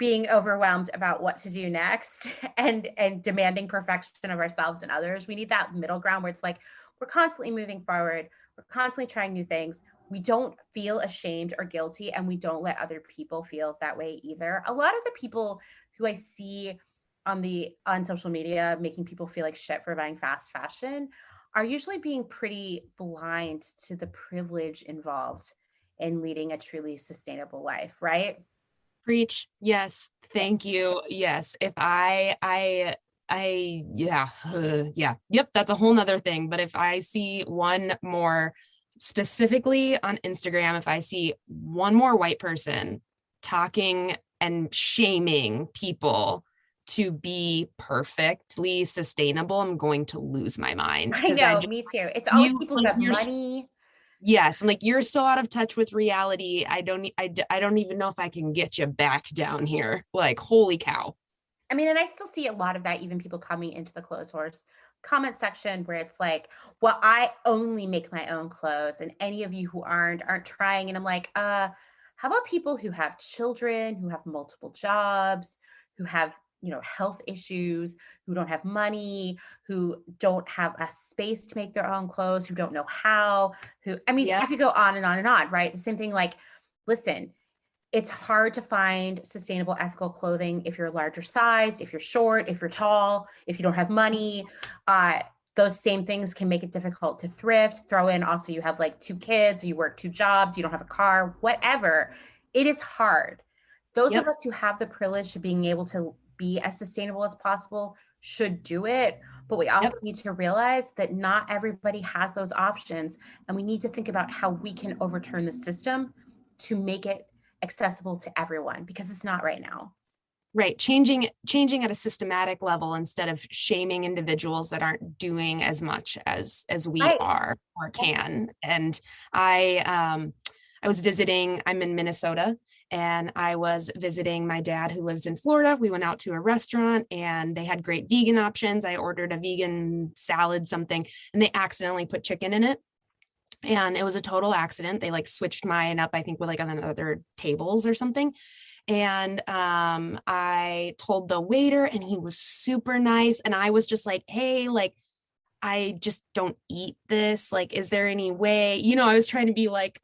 being overwhelmed about what to do next and demanding perfection of ourselves and others. We need that middle ground where it's like, we're constantly moving forward. We're constantly trying new things. We don't feel ashamed or guilty, and we don't let other people feel that way either. A lot of the people who I see on social media making people feel like shit for buying fast fashion are usually being pretty blind to the privilege involved in leading a truly sustainable life, right? Preach. Yes. Thank you. Yes. If yep. That's a whole nother thing. But if I see one more specifically on Instagram, if I see one more white person talking and shaming people to be perfectly sustainable, I'm going to lose my mind. I know, me too. It's always people who have money. Yes, I'm like, you're so out of touch with reality. I don't even know if I can get you back down here. Like, holy cow. I mean, and I still see a lot of that, even people coming into the Clothes Horse comment section where it's like, well, I only make my own clothes and any of you who aren't trying. And I'm like, how about people who have children, who have multiple jobs, who have, health issues, who don't have money, who don't have a space to make their own clothes, who don't know how, I could go on and on and on, right? The same thing, like, listen, it's hard to find sustainable, ethical clothing if you're larger sized, if you're short, if you're tall, if you don't have money. Those same things can make it difficult to thrift. Throw in also you have like 2 kids, or you work 2 jobs, you don't have a car, whatever. It is hard. Those of us who have the privilege of being able to be as sustainable as possible should do it. But we also need to realize that not everybody has those options. And we need to think about how we can overturn the system to make it accessible to everyone, because it's not right now. Right. Changing at a systematic level instead of shaming individuals that aren't doing as much as we Right. are or can. And I was visiting, I'm in Minnesota, and I was visiting my dad who lives in Florida. We went out to a restaurant and they had great vegan options. I ordered a vegan salad, something, and they accidentally put chicken in it. And it was a total accident. They like switched mine up, I think, with like on other tables or something. And I told the waiter and he was super nice. And I was just like, hey, like, I just don't eat this. Like, is there any way, I was trying to be like,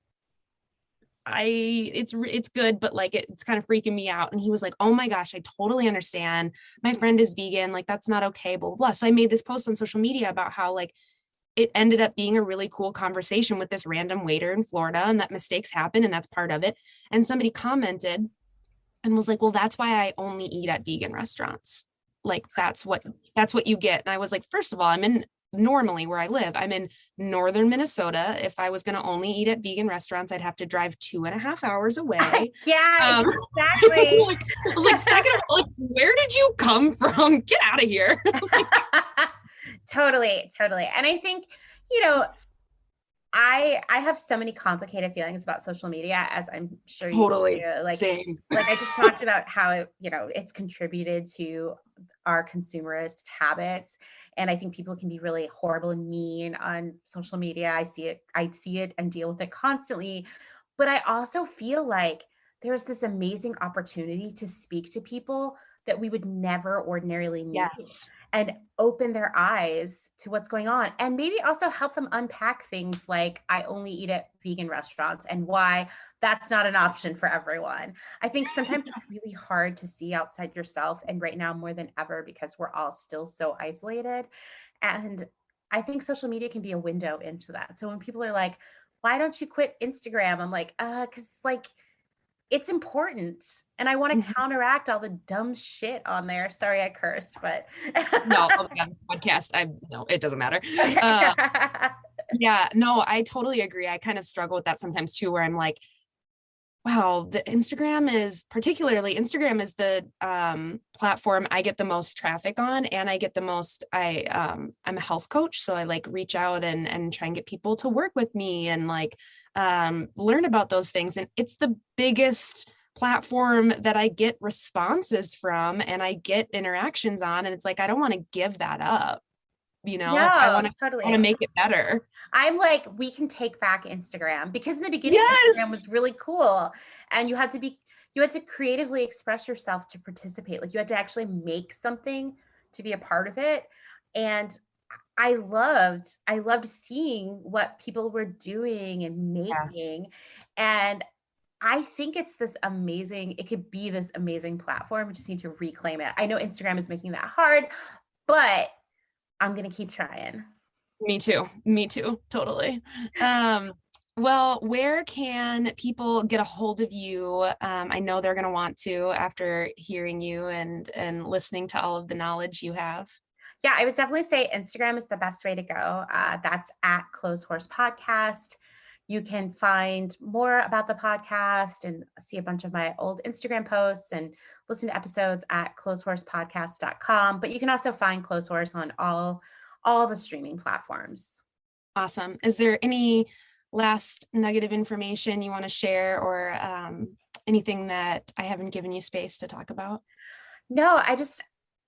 it's good, but like it's kind of freaking me out. And he was like, oh my gosh, I totally understand. My friend is vegan. Like, that's not okay, blah, blah, blah. So I made this post on social media about how like it ended up being a really cool conversation with this random waiter in Florida, and that mistakes happen and that's part of it. And somebody commented and was like, well, that's why I only eat at vegan restaurants. Like that's what you get. And I was like, first of all, normally where I live, I'm in northern Minnesota. If I was going to only eat at vegan restaurants, I'd have to drive 2.5 hours away. Yeah, exactly. I was like, second of all, like, where did you come from? Get out of here. Totally. And I think, I have so many complicated feelings about social media, as I'm sure you Totally. do. Like, same. Like I just talked about how it's contributed to our consumerist habits. And I think people can be really horrible and mean on social media. I see it and deal with it constantly. But I also feel like there's this amazing opportunity to speak to people that we would never ordinarily meet. Yes. And open their eyes to what's going on, and maybe also help them unpack things like I only eat at vegan restaurants and why that's not an option for everyone. I think sometimes it's really hard to see outside yourself, and right now more than ever, because we're all still so isolated. And I think social media can be a window into that. So when people are like, why don't you quit Instagram? I'm like, because like it's important. And I want to counteract all the dumb shit on there. Sorry, I cursed, but no, this podcast, no, it doesn't matter. Yeah, no, I totally agree. I kind of struggle with that sometimes too, where I'm like, wow, Instagram is the platform I get the most traffic on, and I get the most, I'm a health coach. So I like reach out and try and get people to work with me and like learn about those things. And it's the biggest platform that I get responses from and I get interactions on. And it's like, I don't want to give that up. No, I want totally. to make it better. I'm like, we can take back Instagram, because in the beginning, Instagram was really cool. And you had to creatively express yourself to participate. Like you had to actually make something to be a part of it. And I loved seeing what people were doing and making. Yeah. And I think it could be this amazing platform. We just need to reclaim it. I know Instagram is making that hard, but I'm going to keep trying. Me too. Totally. Well, where can people get a hold of you? I know they're going to want to after hearing you and listening to all of the knowledge you have. Yeah, I would definitely say Instagram is the best way to go. That's at Clothes Horse Podcast. You can find more about the podcast and see a bunch of my old Instagram posts and listen to episodes at clotheshorsepodcast.com. But you can also find Clothes Horse on all the streaming platforms. Awesome. Is there any last nugget of information you want to share, or anything that I haven't given you space to talk about? No,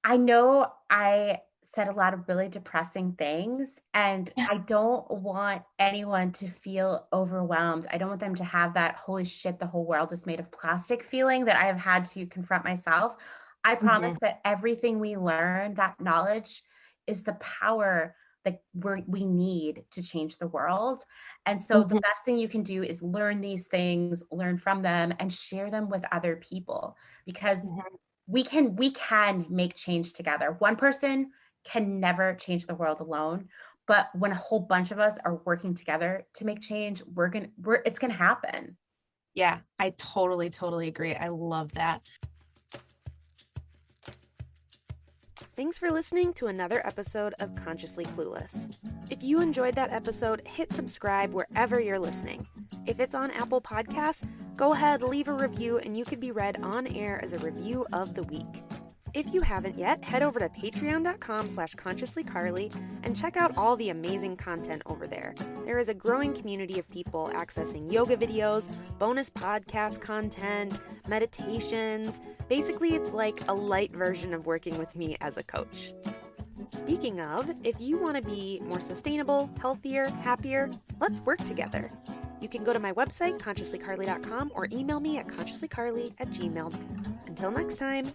I know I said a lot of really depressing things, and I don't want anyone to feel overwhelmed. I don't want them to have that holy shit, the whole world is made of plastic feeling that I have had to confront myself. I promise that everything we learn, that knowledge, is the power that we need to change the world. And so the best thing you can do is learn these things, learn from them, and share them with other people, because we can make change together. One person can never change the world alone, but when a whole bunch of us are working together to make change, it's gonna happen. Yeah, I totally agree. I love that. Thanks for listening to another episode of Consciously Clueless. If you enjoyed that episode, hit subscribe wherever you're listening. If it's on Apple Podcasts, Go ahead, leave a review, and you could be read on air as a review of the week. If you haven't yet, head over to patreon.com/consciouslycarly and check out all the amazing content over there. There is a growing community of people accessing yoga videos, bonus podcast content, meditations. Basically, it's like a light version of working with me as a coach. Speaking of, if you want to be more sustainable, healthier, happier, let's work together. You can go to my website, consciouslycarly.com, or email me at consciouslycarly@gmail.com. Until next time.